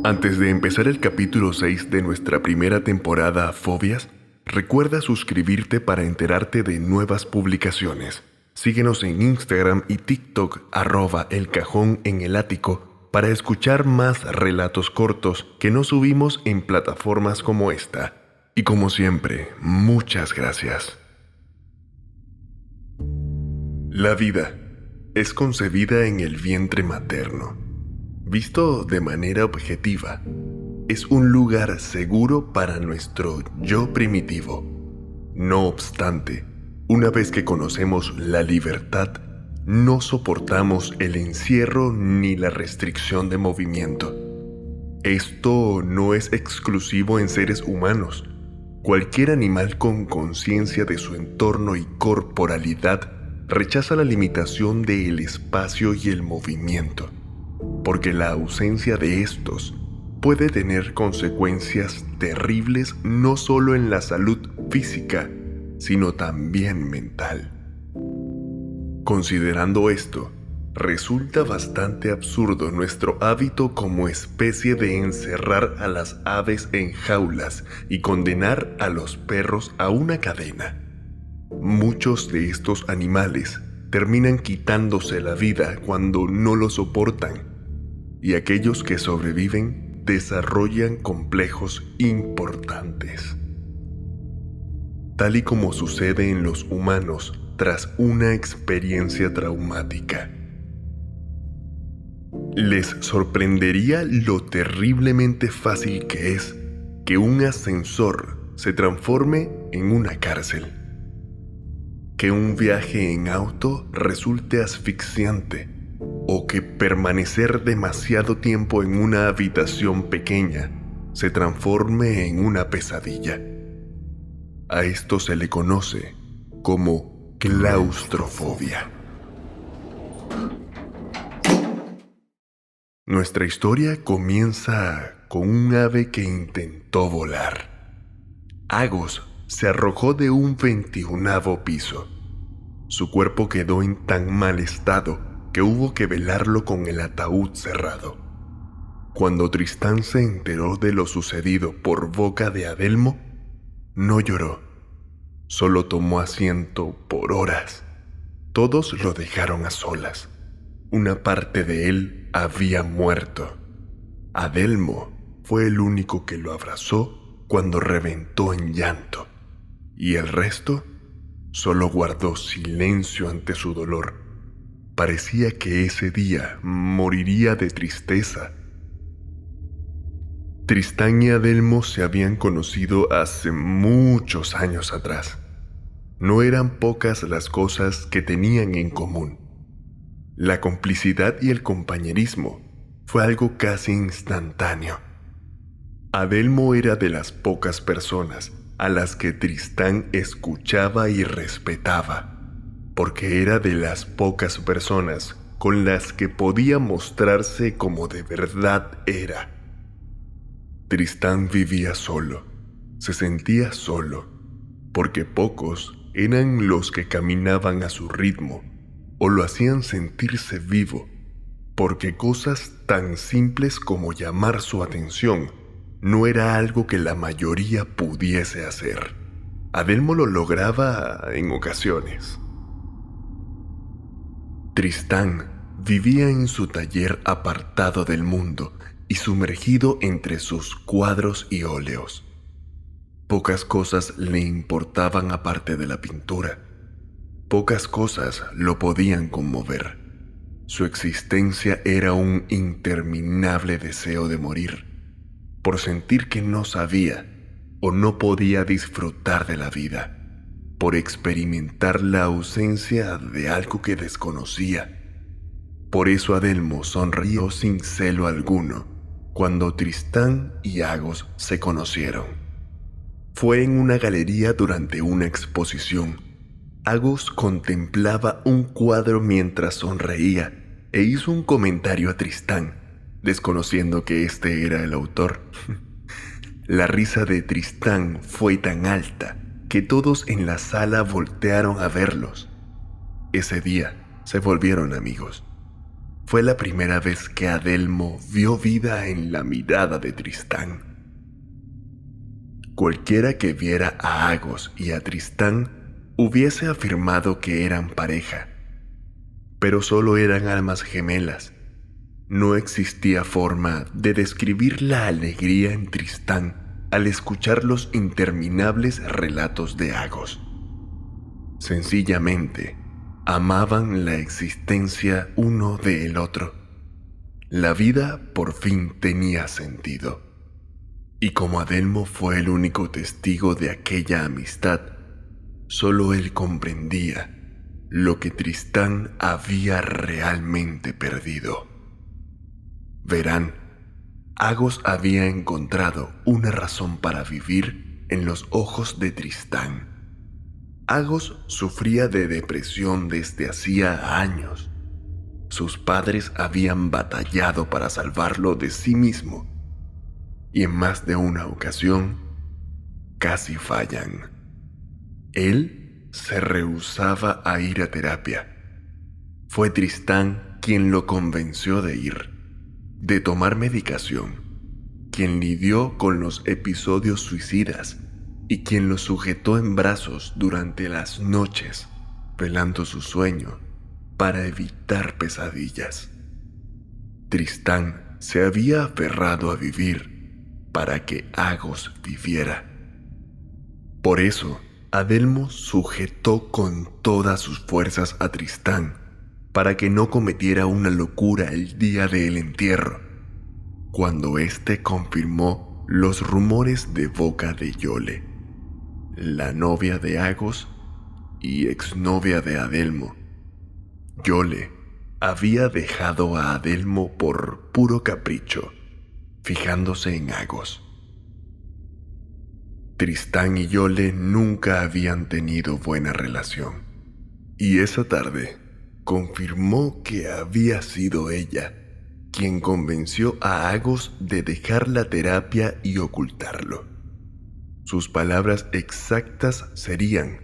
Antes de empezar el capítulo 6 de nuestra primera temporada Fobias, recuerda suscribirte para enterarte de nuevas publicaciones. Síguenos en Instagram y TikTok @elcajonenelático para escuchar más relatos cortos que no subimos en plataformas como esta. Y como siempre, muchas gracias. La vida es concebida en el vientre materno. Visto de manera objetiva, es un lugar seguro para nuestro yo primitivo. No obstante, una vez que conocemos la libertad, no soportamos el encierro ni la restricción de movimiento. Esto no es exclusivo en seres humanos. Cualquier animal con conciencia de su entorno y corporalidad rechaza la limitación del espacio y el movimiento, porque la ausencia de estos puede tener consecuencias terribles no solo en la salud física, sino también mental. Considerando esto, resulta bastante absurdo nuestro hábito como especie de encerrar a las aves en jaulas y condenar a los perros a una cadena. Muchos de estos animales terminan quitándose la vida cuando no lo soportan, y aquellos que sobreviven desarrollan complejos importantes. Tal y como sucede en los humanos tras una experiencia traumática. Les sorprendería lo terriblemente fácil que es que un ascensor se transforme en una cárcel, que un viaje en auto resulte asfixiante, o que permanecer demasiado tiempo en una habitación pequeña se transforme en una pesadilla. A esto se le conoce como claustrofobia. Nuestra historia comienza con un ave que intentó volar. Agos se arrojó de un 21º piso. Su cuerpo quedó en tan mal estado que hubo que velarlo con el ataúd cerrado. Cuando Tristán se enteró de lo sucedido por boca de Adelmo, no lloró, solo tomó asiento por horas. Todos lo dejaron a solas. Una parte de él había muerto. Adelmo fue el único que lo abrazó cuando reventó en llanto, y el resto solo guardó silencio ante su dolor. Parecía que ese día moriría de tristeza. Tristán y Adelmo se habían conocido hace muchos años atrás. No eran pocas las cosas que tenían en común. La complicidad y el compañerismo fue algo casi instantáneo. Adelmo era de las pocas personas a las que Tristán escuchaba y respetaba, porque era de las pocas personas con las que podía mostrarse como de verdad era. Tristán vivía solo, se sentía solo, porque pocos eran los que caminaban a su ritmo o lo hacían sentirse vivo, porque cosas tan simples como llamar su atención no era algo que la mayoría pudiese hacer. Adelmo lo lograba en ocasiones. Tristán vivía en su taller apartado del mundo y sumergido entre sus cuadros y óleos. Pocas cosas le importaban aparte de la pintura. Pocas cosas lo podían conmover. Su existencia era un interminable deseo de morir, por sentir que no sabía o no podía disfrutar de la vida, por experimentar la ausencia de algo que desconocía. Por eso Adelmo sonrió sin celo alguno cuando Tristán y Agos se conocieron. Fue en una galería durante una exposición. Agos contemplaba un cuadro mientras sonreía e hizo un comentario a Tristán, desconociendo que este era el autor. La risa de Tristán fue tan alta que todos en la sala voltearon a verlos. Ese día se volvieron amigos. fue la primera vez que Adelmo vio vida en la mirada de Tristán. Cualquiera que viera a Agos y a Tristán hubiese afirmado que eran pareja, pero solo eran almas gemelas. No existía forma de describir la alegría en Tristán al escuchar los interminables relatos de Agos. Sencillamente, amaban la existencia uno del otro. La vida por fin tenía sentido. Y como Adelmo fue el único testigo de aquella amistad, solo él comprendía lo que Tristán había realmente perdido. Verán, Agos había encontrado una razón para vivir en los ojos de Tristán. Agos sufría de depresión desde hacía años. Sus padres habían batallado para salvarlo de sí mismo, y en más de una ocasión casi fallan. Él se rehusaba a ir a terapia. Fue Tristán quien lo convenció de ir, de tomar medicación, quien lidió con los episodios suicidas y quien lo sujetó en brazos durante las noches, velando su sueño para evitar pesadillas. Tristán se había aferrado a vivir para que Agos viviera. Por eso, Adelmo sujetó con todas sus fuerzas a Tristán para que no cometiera una locura el día del entierro, cuando éste confirmó los rumores de boca de Yole, la novia de Agos y exnovia de Adelmo. Yole había dejado a Adelmo por puro capricho, fijándose en Agos. Tristán y Yole nunca habían tenido buena relación, y esa tarde confirmó que había sido ella quien convenció a Agos de dejar la terapia y ocultarlo. Sus palabras exactas serían: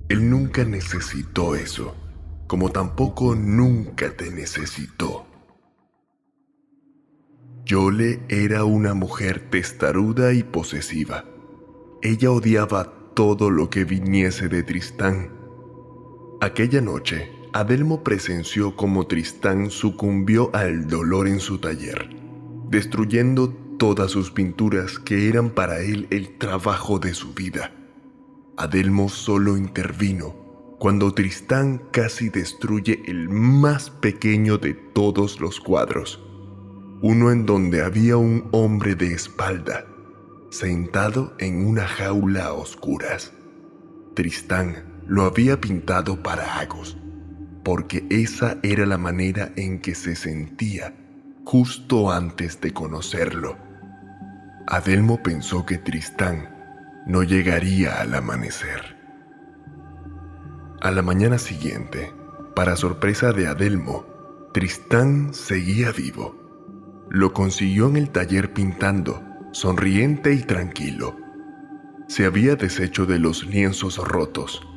él nunca necesitó eso, como tampoco nunca te necesitó. Yole era una mujer testaruda y posesiva. Ella odiaba todo lo que viniese de Tristán. Aquella noche, Adelmo presenció cómo Tristán sucumbió al dolor en su taller, destruyendo todas sus pinturas que eran para él el trabajo de su vida. Adelmo solo intervino cuando Tristán casi destruye el más pequeño de todos los cuadros, uno en donde había un hombre de espalda, sentado en una jaula a oscuras. Tristán lo había pintado para Agos, porque esa era la manera en que se sentía justo antes de conocerlo. Adelmo pensó que Tristán no llegaría al amanecer. A la mañana siguiente, para sorpresa de Adelmo, Tristán seguía vivo. Lo consiguió en el taller pintando, sonriente y tranquilo. Se había deshecho de los lienzos rotos,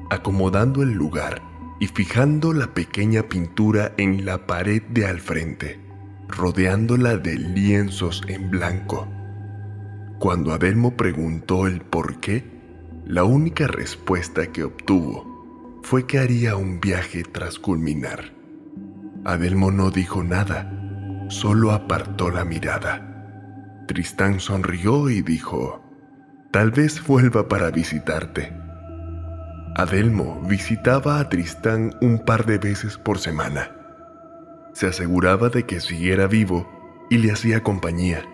acomodando el lugar y fijando la pequeña pintura en la pared de al frente, rodeándola de lienzos en blanco. Cuando Adelmo preguntó el por qué, la única respuesta que obtuvo fue que haría un viaje tras culminar. Adelmo no dijo nada, solo apartó la mirada. Tristán sonrió y dijo: «Tal vez vuelva para visitarte». Adelmo visitaba a Tristán un par de veces por semana. Se aseguraba de que siguiera vivo y le hacía compañía.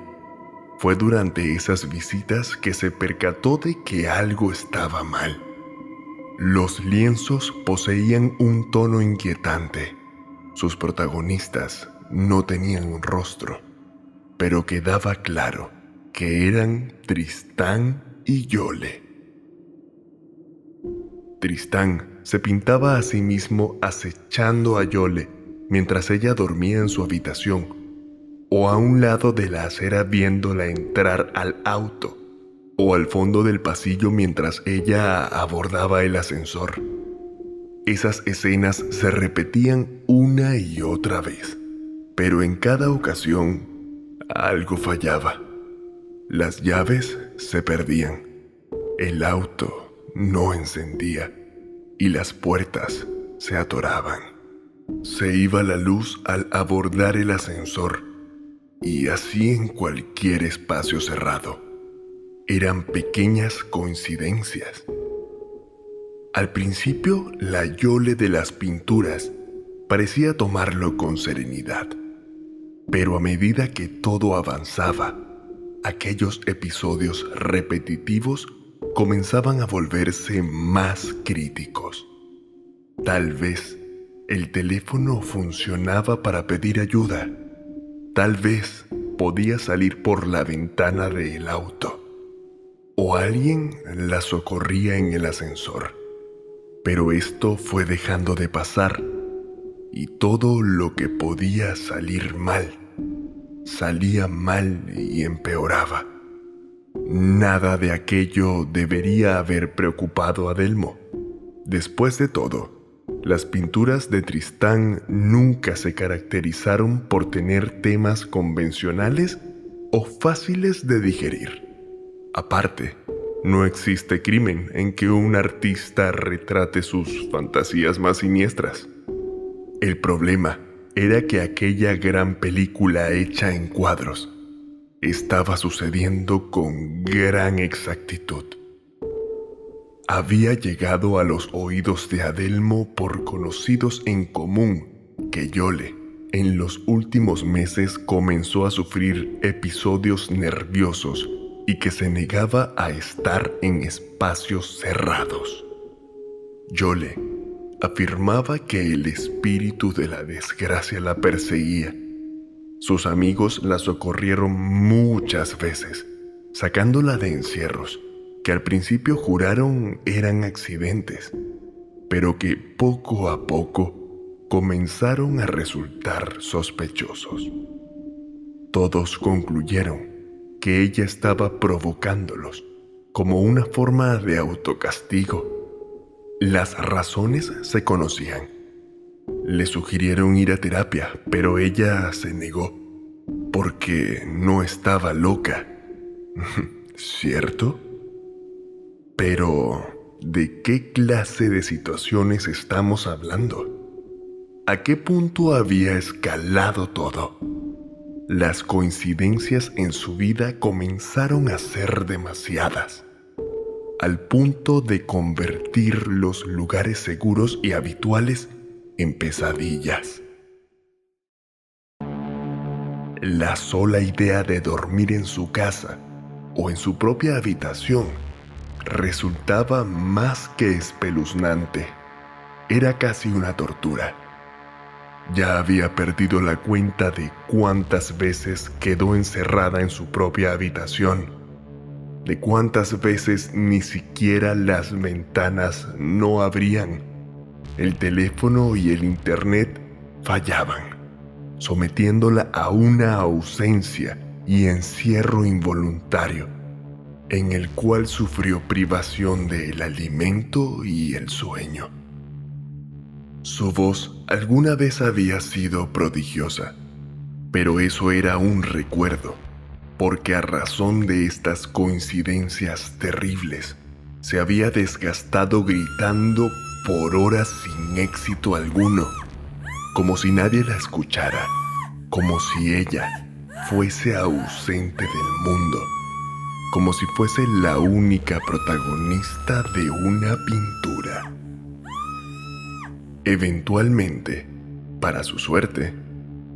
Fue durante esas visitas que se percató de que algo estaba mal. Los lienzos poseían un tono inquietante. Sus protagonistas no tenían un rostro, pero quedaba claro que eran Tristán y Yole. Tristán se pintaba a sí mismo acechando a Yole mientras ella dormía en su habitación, o a un lado de la acera viéndola entrar al auto, o al fondo del pasillo mientras ella abordaba el ascensor. Esas escenas se repetían una y otra vez, pero en cada ocasión algo fallaba. Las llaves se perdían, el auto no encendía y las puertas se atoraban. Se iba la luz al abordar el ascensor, y así en cualquier espacio cerrado. Eran pequeñas coincidencias. Al principio, la Yole de las pinturas parecía tomarlo con serenidad, pero a medida que todo avanzaba, aquellos episodios repetitivos comenzaban a volverse más críticos. Tal vez el teléfono funcionaba para pedir ayuda. Tal vez podía salir por la ventana del auto. O alguien la socorría en el ascensor. Pero esto fue dejando de pasar, y todo lo que podía salir mal, salía mal y empeoraba. Nada de aquello debería haber preocupado a Delmo. Después de todo, las pinturas de Tristán nunca se caracterizaron por tener temas convencionales o fáciles de digerir. Aparte, no existe crimen en que un artista retrate sus fantasías más siniestras. El problema era que aquella gran película hecha en cuadros estaba sucediendo con gran exactitud. Había llegado a los oídos de Adelmo por conocidos en común que Yole, en los últimos meses, comenzó a sufrir episodios nerviosos y que se negaba a estar en espacios cerrados. Yole afirmaba que el espíritu de la desgracia la perseguía. Sus amigos la socorrieron muchas veces, sacándola de encierros que al principio juraron eran accidentes, pero que poco a poco comenzaron a resultar sospechosos. Todos concluyeron que ella estaba provocándolos como una forma de autocastigo. Las razones se conocían. Le sugirieron ir a terapia, pero ella se negó, porque no estaba loca. ¿Cierto? Pero, ¿de qué clase de situaciones estamos hablando? ¿A qué punto había escalado todo? Las coincidencias en su vida comenzaron a ser demasiadas, al punto de convertir los lugares seguros y habituales en pesadillas. La sola idea de dormir en su casa o en su propia habitación resultaba más que espeluznante. Era casi una tortura. Ya había perdido la cuenta de cuántas veces quedó encerrada en su propia habitación, de cuántas veces ni siquiera las ventanas no abrían. El teléfono y el internet fallaban, sometiéndola a una ausencia y encierro involuntario, en el cual sufrió privación del alimento y el sueño. Su voz alguna vez había sido prodigiosa, pero eso era un recuerdo, porque a razón de estas coincidencias terribles, se había desgastado gritando por horas sin éxito alguno, como si nadie la escuchara, como si ella fuese ausente del mundo, como si fuese la única protagonista de una pintura. Eventualmente, para su suerte,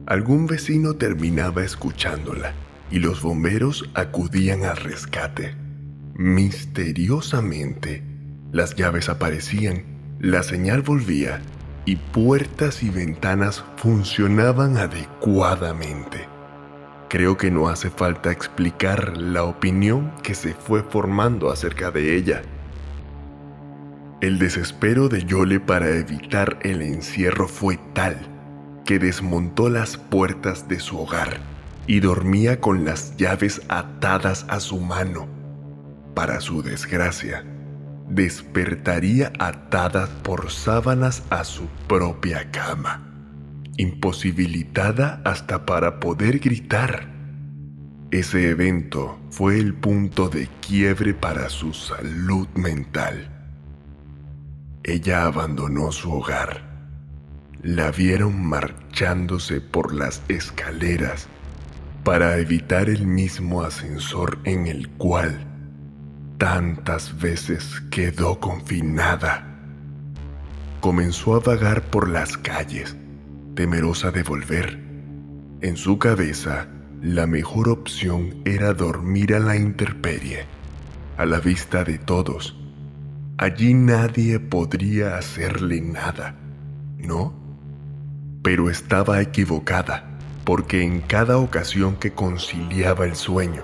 algún vecino terminaba escuchándola y los bomberos acudían al rescate. Misteriosamente, las llaves aparecían, la señal volvía y puertas y ventanas funcionaban adecuadamente. Creo que no hace falta explicar la opinión que se fue formando acerca de ella. El desespero de Yole para evitar el encierro fue tal que desmontó las puertas de su hogar y dormía con las llaves atadas a su mano. Para su desgracia, despertaría atada por sábanas a su propia cama, imposibilitada hasta para poder gritar. Ese evento fue el punto de quiebre para su salud mental. Ella abandonó su hogar. La vieron marchándose por las escaleras para evitar el mismo ascensor en el cual tantas veces quedó confinada. Comenzó a vagar por las calles, temerosa de volver. En su cabeza, la mejor opción era dormir a la intemperie, a la vista de todos. Allí nadie podría hacerle nada, ¿no? Pero estaba equivocada, porque en cada ocasión que conciliaba el sueño,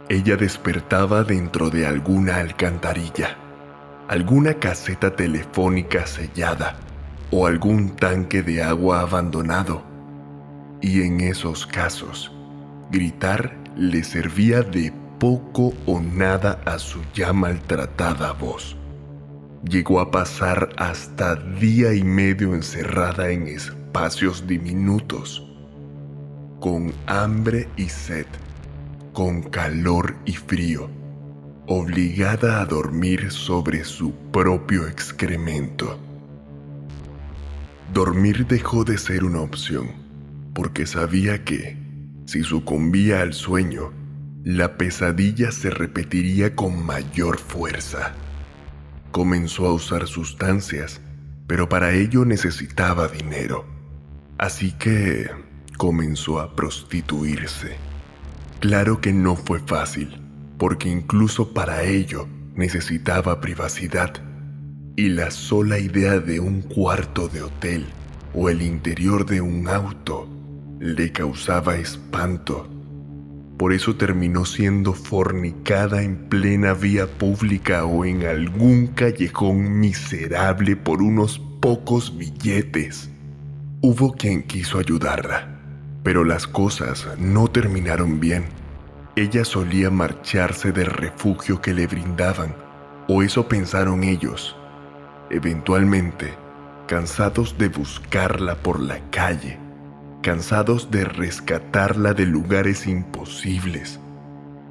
ella despertaba dentro de alguna alcantarilla, alguna caseta telefónica sellada o algún tanque de agua abandonado. Y en esos casos, gritar le servía de poco o nada a su ya maltratada voz. Llegó a pasar hasta día y medio encerrada en espacios diminutos, con hambre y sed, con calor y frío, obligada a dormir sobre su propio excremento. Dormir dejó de ser una opción, porque sabía que, si sucumbía al sueño, la pesadilla se repetiría con mayor fuerza. Comenzó a usar sustancias, pero para ello necesitaba dinero, así que comenzó a prostituirse. Claro que no fue fácil, porque incluso para ello necesitaba privacidad, y la sola idea de un cuarto de hotel o el interior de un auto le causaba espanto. Por eso terminó siendo fornicada en plena vía pública o en algún callejón miserable por unos pocos billetes. Hubo quien quiso ayudarla, pero las cosas no terminaron bien. Ella solía marcharse del refugio que le brindaban, o eso pensaron ellos. Eventualmente, cansados de buscarla por la calle, cansados de rescatarla de lugares imposibles,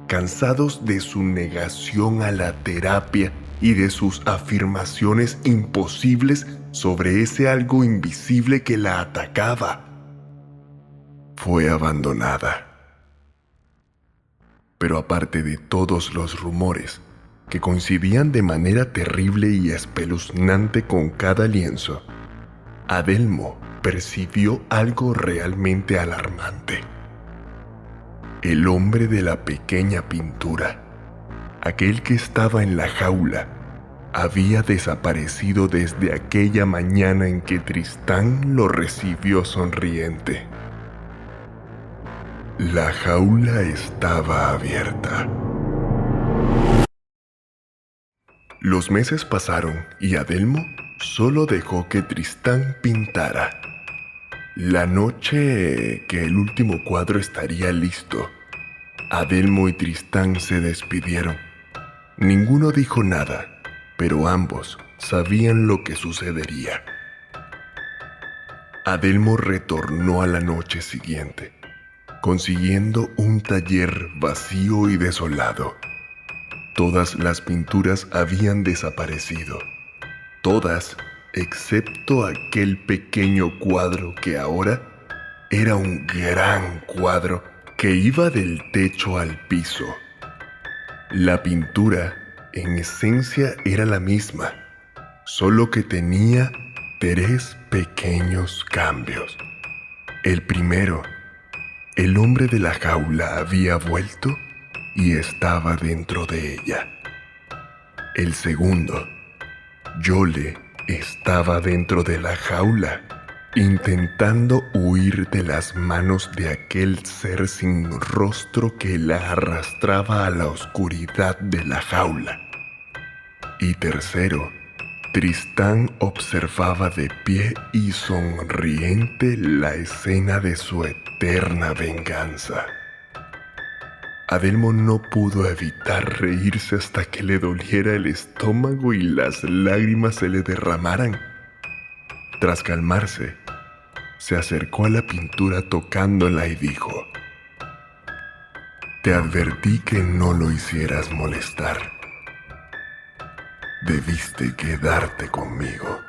cansados de su negación a la terapia y de sus afirmaciones imposibles sobre ese algo invisible que la atacaba, fue abandonada. Pero aparte de todos los rumores, que coincidían de manera terrible y espeluznante con cada lienzo, Adelmo percibió algo realmente alarmante. El hombre de la pequeña pintura, aquel que estaba en la jaula, había desaparecido desde aquella mañana en que Tristán lo recibió sonriente. La jaula estaba abierta. Los meses pasaron y Adelmo solo dejó que Tristán pintara. La noche que el último cuadro estaría listo, Adelmo y Tristán se despidieron. Ninguno dijo nada, pero ambos sabían lo que sucedería. Adelmo retornó a la noche siguiente, consiguiendo un taller vacío y desolado. Todas las pinturas habían desaparecido. Todas, excepto aquel pequeño cuadro que ahora era un gran cuadro que iba del techo al piso. La pintura, en esencia, era la misma, solo que tenía 3 pequeños cambios. El primero, el hombre de la jaula había vuelto y estaba dentro de ella. El segundo, Yole estaba dentro de la jaula, intentando huir de las manos de aquel ser sin rostro que la arrastraba a la oscuridad de la jaula. Y tercero, Tristán observaba de pie y sonriente la escena de su eterna venganza. Adelmo no pudo evitar reírse hasta que le doliera el estómago y las lágrimas se le derramaran. Tras calmarse, se acercó a la pintura tocándola y dijo: «Te advertí que no lo hicieras molestar. Debiste quedarte conmigo».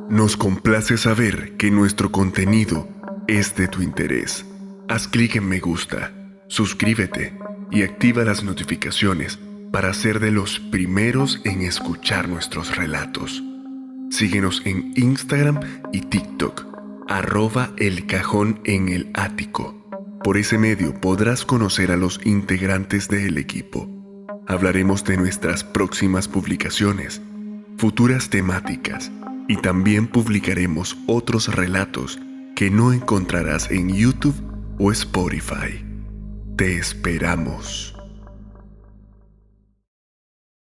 Nos complace saber que nuestro contenido es de tu interés. Haz clic en me gusta, suscríbete y activa las notificaciones para ser de los primeros en escuchar nuestros relatos. Síguenos en Instagram y TikTok, @elcajonenelático. Por ese medio podrás conocer a los integrantes del equipo. Hablaremos de nuestras próximas publicaciones, futuras temáticas, y también publicaremos otros relatos que no encontrarás en YouTube o Spotify. Te esperamos.